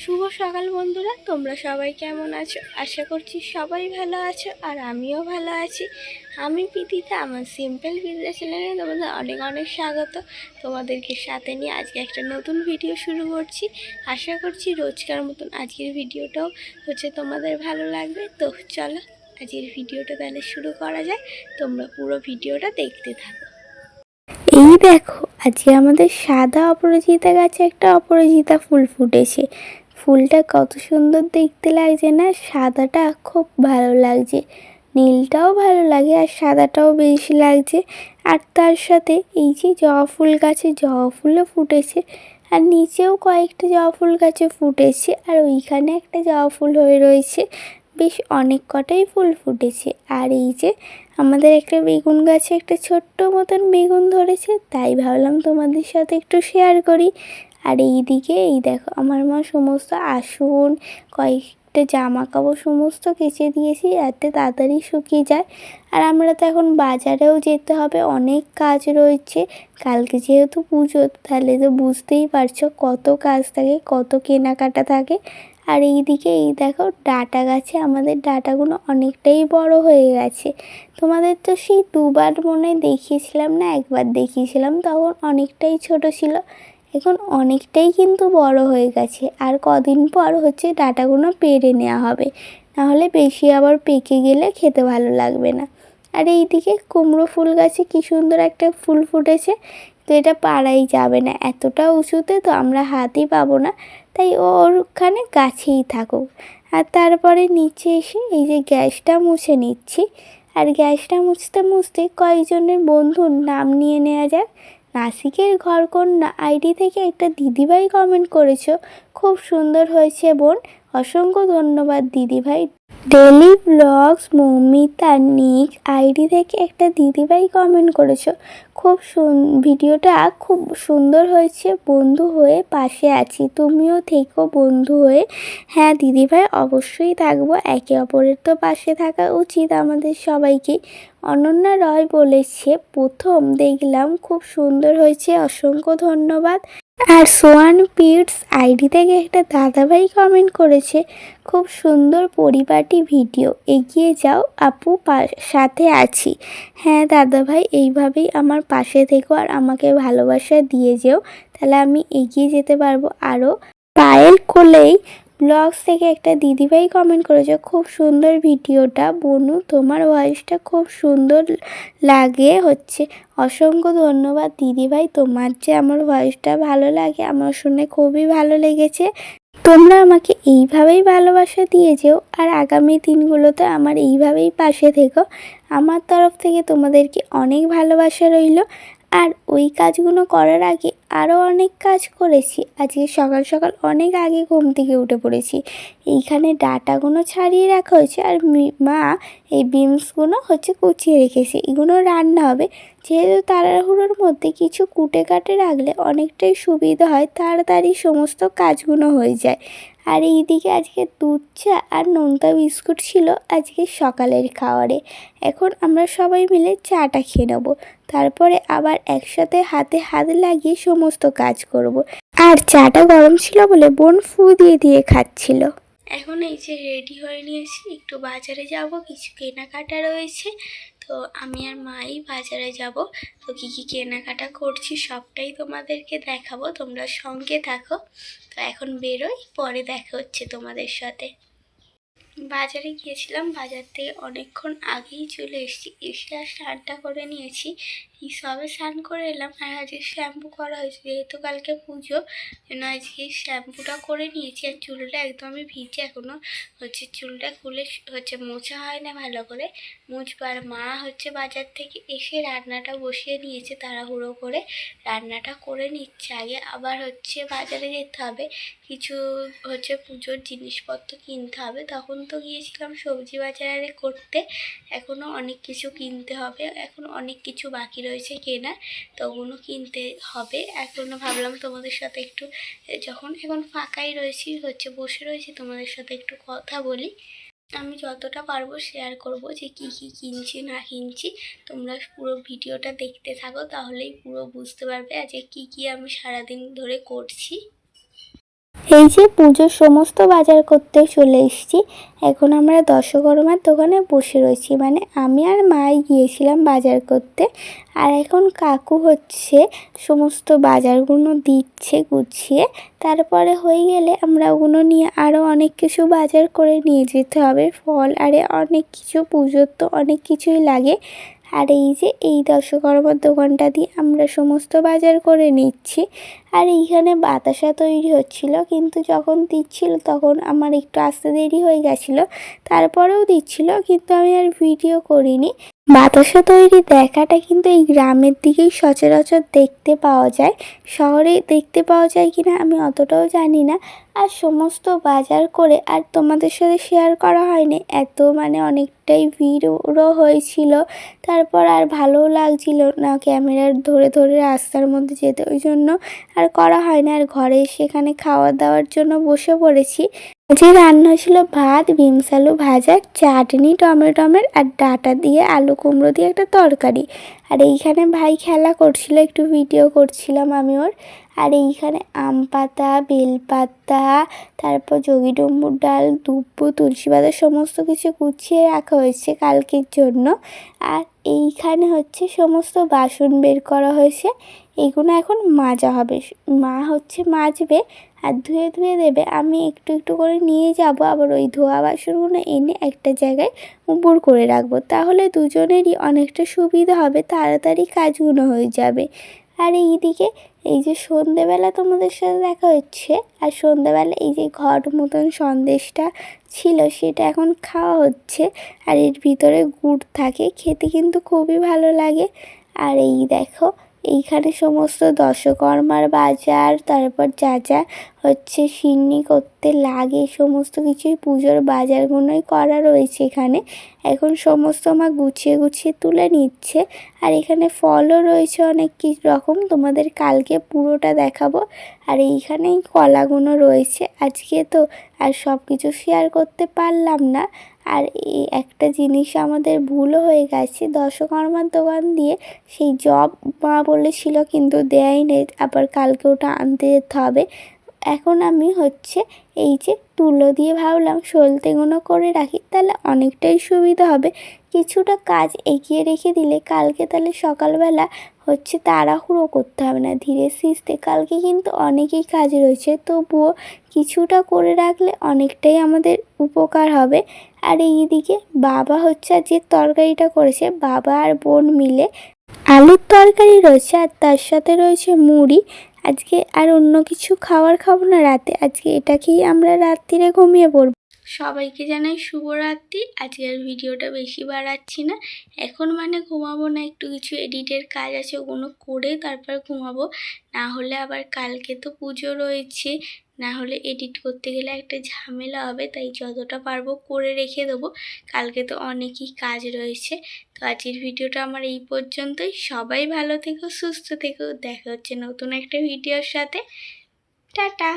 শুভ সকাল বন্ধুরা, তোমরা সবাই কেমন আছো? আশা করছি সবাই ভালো আছো আর আমিও ভালো আছি। আমি প্রীতিতা, আমার সিম্পল পিৎজা চ্যানেলে তোমাদের অনেক অনেক স্বাগত। তোমাদেরকে সাথে নিয়ে আজকে একটা নতুন ভিডিও শুরু করছি। আশা করছি রোজকার মতন আজকের ভিডিওটাও তোমাদের ভালো লাগবে। তো চলো আজকের ভিডিওটা তাহলে শুরু করা যায়। তোমরা পুরো ভিডিওটা দেখতে থাকো। এই দেখো, আজকে আমাদের সাদা অপরাজিতা গাছে একটা অপরাজিতা ফুল ফুটেছে। ফুলটা কত সুন্দর দেখতে লাগছে না? সাদাটা খুব ভালো লাগছে, নীলটাও ভালো লাগে আর সাদাটাও বেশি লাগছে। আর তার সাথে এই যে জবা ফুল গাছে জবা ফুলও ফুটেছে, আর নিচেও কয়েকটা জবা ফুল গাছে ফুটেছে, আর ওইখানে একটা জবা ফুল হয়ে রয়েছে। বেশ অনেক কটাই ফুল ফুটেছে। আর এই যে আমাদের একটা বেগুন গাছে একটা ছোট্ট মতন বেগুন ধরেছে, তাই ভাবলাম তোমাদের সাথে একটু শেয়ার করি। আর এই দিকে এই দেখো, আমার মা সমস্ত আসন, কয়েকটা জামা কাপড় সমস্ত কেচে দিয়েছি যাতে তাড়াতাড়ি শুকিয়ে যায়। আর আমরা তো এখন বাজারেও যেতে হবে, অনেক কাজ রয়েছে। কালকে যেহেতু পুজো, তাহলে তো বুঝতেই পারছো কত কাজ থাকে, কত কেনাকাটা থাকে। আর এই দিকে এই দেখো, ডাঁটা গাছে আমাদের ডাঁটাগুলো অনেকটাই বড় হয়ে গেছে। তোমাদের তো সেই দুবার মনে দেখিয়েছিলাম না, একবার দেখিয়েছিলাম, তখন অনেকটাই ছোট ছিল। এখন অনেকটাই কিন্তু বড় হয়ে গেছে। আর কদিন পর ডাঁটাগুলো পেড়ে নেওয়া হবে, নাহলে বেশি আবার পেকে গেলে খেতে ভালো লাগবে না। আর এইদিকে কুমড়ো ফুল গাছে কি সুন্দর একটা ফুল ফুটেছে, তো এটা পাড়াই যাবে না, এতটা উঁচুতে তো আমরা হাতই পাবো না, তাই ওরখানে গাছেই থাকুক। আর তারপরে নিচে এসে এই যে গ্যাসটা মুছে নিচ্ছি। আর গ্যাসটা মুছতে মুছতে কয়েকজনের বন্ধুর নাম নিয়ে নেওয়া যাক। নাসিকের ঘরকন্যা আইডি থেকে একটা দিদিভাই কমেন্ট করেছো, খুব সুন্দর হয়েছে বোন, অসংখ্য ধন্যবাদ দিদিভাই। ডেলি ব্লগস মৌমিতা নিক আইডি থেকে একটা দিদিভাই কমেন্ট করেছো, খুব ভিডিওটা খুব সুন্দর হয়েছে, বন্ধু হয়ে পাশে আছি, তুমিও থেকো বন্ধু হয়ে। হ্যাঁ দিদিভাই, অবশ্যই থাকবো, একে অপরের তো পাশে থাকা উচিত আমাদের সবাইকে। অনন্যা রয় বলেছে, প্রথম দেখলাম, খুব সুন্দর হয়েছে, অসংখ্য ধন্যবাদ। আর সোয়ান পিটস আইডি থেকে একটা দাদাভাই কমেন্ট করেছে, খুব সুন্দর পরিপাটি ভিডিও, এগিয়ে যাও আপু, সাথে আছি। হ্যাঁ দাদাভাই, এইভাবেই আমার পাশে থেকো আর আমাকে ভালোবাসা দিয়ে যেও, তাহলে আমি এগিয়ে যেতে পারবো আরও। পায়েল কোলেই ব্লগস থেকে একটা দিদিভাই কমেন্ট করেছে, খুব সুন্দর ভিডিওটা বনু, তোমার ভয়েসটা খুব সুন্দর লাগে অসংখ্য ধন্যবাদ দিদিভাই, তোমার যে আমার ভয়েসটা ভালো লাগে আমার শুনে খুবই ভালো লেগেছে। তোমরা আমাকে এইভাবেই ভালোবাসা দিয়ে যেও আর আগামী দিনগুলোতে আমার এইভাবেই পাশে থেকো। আমার তরফ থেকে তোমাদেরকে অনেক ভালোবাসা রইল। আর ওই কাজগুলো করার আগে আরও অনেক কাজ করেছি। আজকে সকাল সকাল অনেক আগে ঘুম থেকে উঠে পড়েছি। এইখানে ডাঁটাগুলো ছাড়িয়ে রাখা হয়েছে, আর মা এই বিনসগুলো কুচিয়ে রেখেছে, এগুলো রান্না হবে। যেহেতু তাড়াহুড়োর মধ্যে কিছু কুটে কাটে রাখলে অনেকটাই সুবিধা হয়, তাড়াতাড়ি সমস্ত কাজগুলো হয়ে যায়। আর এইদিকে আজকে দুধ চা আর নোনতা বিস্কুট ছিল আজকে সকালের খাবারে। এখন আমরা সবাই মিলে চাটা খেয়ে নেবো, তারপরে আবার একসাথে হাতে হাত লাগিয়ে সমস্ত কাজ করব। আর চাটা গরম ছিল বলে বোন ফু দিয়ে দিয়ে খাচ্ছিল। এখন এই যে রেডি হয়ে নিয়েছি, একটু বাজারে যাব, কিছু কেনাকাটা রয়েছে, তো আমি আর মাই বাজারে যাব। তো কী কী কেনাকাটা করছি সবটাই তোমাদেরকে দেখাবো, তোমরা সঙ্গে থাকো। তো এখন বেরোই, পরে দেখা হচ্ছে তোমাদের সাথে। বাজারে গিয়েছিলাম, বাজার থেকে অনেকক্ষণ আগেই চলে এসেছি, এসে আর স্নানটা করে নিয়েছি। এই সবে স্নান করে এলাম। আর আজকে শ্যাম্পু করা হয়েছে, যেহেতু কালকে পুজো, জন্য আজকে শ্যাম্পুটা করে নিয়েছি। আর চুলটা একদমই ভিজে, এখনও চুলটা খুলে মোছা হয় না ভালো করে, মুছবার। মা বাজার থেকে এসে রান্নাটা বসিয়ে নিয়েছে, তাড়াহুড়ো করে রান্নাটা করে নিচ্ছে আগে। আবার বাজারে যেতে হবে, কিছু পুজোর জিনিসপত্র কিনতে হবে। তখন তো গিয়েছিলাম সবজি বাজারে করতে, এখনও অনেক কিছু কিনতে হবে, এখন অনেক কিছু বাকি রয়েছে কেনার, তো ওগুলো কিনতে হবে। এখনও ভাবলাম তোমাদের সাথে একটু, যখন এখন ফাঁকাই রয়েছি বসে রয়েছি, তোমাদের সাথে একটু কথা বলি। আমি যতটা পারবো শেয়ার করব যে কি কি কিনছি না কিনছি। তোমরা পুরো ভিডিওটা দেখতে থাকো, তাহলেই পুরো বুঝতে পারবে আজকে কি কি আমি সারাদিন ধরে করছি। এই যে পুজোর সমস্ত বাজার করতে চলে এসেছি। এখন আমরা দশকর্মার দোকানে বসে রয়েছি, মানে আমি আর মাই গিয়েছিলাম বাজার করতে। আর এখন কাকু হচ্ছে সমস্ত বাজারগুলো দিচ্ছে গুছিয়ে। তারপরে হয়ে গেলে আমরা ওগুলো নিয়ে আরও অনেক কিছু বাজার করে নিয়ে যেতে হবে, ফল আরে অনেক কিছু, পুজোর তো অনেক কিছুই লাগে। আর এই যে এই দশকর্মার দোকানটা দিয়ে আমরা সমস্ত বাজার করে নিচ্ছি। আর এইখানে বাতাসা তৈরি হচ্ছিল, কিন্তু যখন দিচ্ছিল তখন আমার একটু আসতে দেরি হয়ে গেছিলো। তারপরেও দিচ্ছিল, কিন্তু আমি আর ভিডিও করিনি। বাতাসা তৈরি দেখাটা কিন্তু এই গ্রামের দিকেই সচরাচর দেখতে পাওয়া যায়, শহরে দেখতে পাওয়া যায় কিনা আমি অতটাও জানি না। আর সমস্ত বাজার করে আর তোমাদের সাথে শেয়ার করা হয়নি, এত মানে অনেকটাই ভিড়ও হয়েছিল। তারপর আর ভালোও লাগছিল না ক্যামেরার ধরে ধরে রাস্তার মধ্যে যেতে, ওই জন্য আর করা হয় না। আর ঘরে সেখানে খাওয়া দাওয়ার জন্য বসে পড়েছি। আজকে রান্না হয়েছিল ভাত, বিনস আলু ভাজা, চাটনি টমেটোমের, আর ডাঁটা দিয়ে আলু কুমড়ো দিয়ে একটা তরকারি। আর এইখানে ভাই খেলা করছিল, একটু ভিডিও করছিলাম আমি ওর। আর এইখানে আম পাতা, বেলপাতা, তারপর যোগীডুম্বুর ডাল, দুব্বো, তুলসী পাতা সমস্ত কিছু গুছিয়ে রাখা হয়েছে কালকের জন্য। আর এইখানে হচ্ছে সমস্ত বাসন বের করা হয়েছে, এগুলো এখন মাজা হবে। মা হচ্ছে মাজবে আর ধুয়ে ধুয়ে দেবে, আমি একটু একটু করে নিয়ে যাব। আবার ওই ধোয়া বাসনগুলো এনে একটা জায়গায় উপুড় করে রাখবো, তাহলে দুজনেরই অনেকটা সুবিধা হবে, তাড়াতাড়ি কাজগুলো হয়ে যাবে। আর এইদিকে এই যে সন্ধেবেলা তোমাদের সাথে দেখা হচ্ছে, আর সন্ধেবেলা এই যে ঘট মতন সন্দেশটা ছিল সেটা এখন খাওয়া হচ্ছে। আর এর ভিতরে গুড় থাকে, খেতে কিন্তু খুবই ভালো লাগে। আর এই দেখো এইখানে সমস্ত দশকর্মার বাজার, তারপর যা যা হচ্ছে সিন্নি করতে লাগে সমস্ত কিছুই পুজোর বাজারগুলোই করা রয়েছে এখানে। এখন সমস্ত মা গুছিয়ে গুছিয়ে তুলে নিচ্ছে। আর এখানে ফলও রয়েছে অনেক রকম, তোমাদের কালকে পুরোটা দেখাবো। আর এইখানেই কলাগুলো রয়েছে, আজকে তো আর সব কিছু শেয়ার করতে পারলাম না। আর এই একটা জিনিস আমাদের ভুলও হয়ে গেছে, দশকর্মার দোকান দিয়ে সেই জব মা বলেছিল কিন্তু দেয়নি, আবার কালকে ওটা আনতে যেতে হবে। এখন আমি হচ্ছে এই যে তুলো দিয়ে ভাবলাম সলতেগুলো করে রাখি, তাহলে অনেকটাই সুবিধা হবে। কিছুটা কাজ এগিয়ে রেখে দিলে কালকে তাহলে সকালবেলা হচ্ছে তাড়াহুড়ো করতে হবে না, ধীরে সিস্তে। কালকে কিন্তু অনেকই কাজ রয়েছে, তবুও কিছুটা করে রাখলে অনেকটাই আমাদের উপকার হবে। আর এইদিকে বাবা হচ্ছে যে তরকারিটা করেছে, বাবা আর বোন মিলে আলুর তরকারি রয়েছে, আর তার সাথে রয়েছে মুড়ি। আজকে আর অন্য কিছু খাবো না রাতে, আজকে এটা খেয়েই আমরা রাত্রিরে ঘুমিয়ে পড়ব। সবাইকে জানাই শুভরাত্রি। আজকের ভিডিওটা বেশি বাড়াচ্ছি না, এখন মানে ঘুমাবো না, একটু কিছু এডিটের কাজ আছে ওগুলো করে তারপর ঘুমাবো। না হলে আবার কালকে তো পুজো রয়েছে, না হলে এডিট করতে গেলে একটা ঝামেলা হবে, তাই যতটা পারবো করে রেখে দেবো। কালকে তো অনেকই কাজ রয়েছে। তো আজকের ভিডিওটা আমার এই পর্যন্তই। সবাই ভালো থেকো, সুস্থ থেকো, দেখা হচ্ছে নতুন একটা ভিডিওর সাথে। টাটা।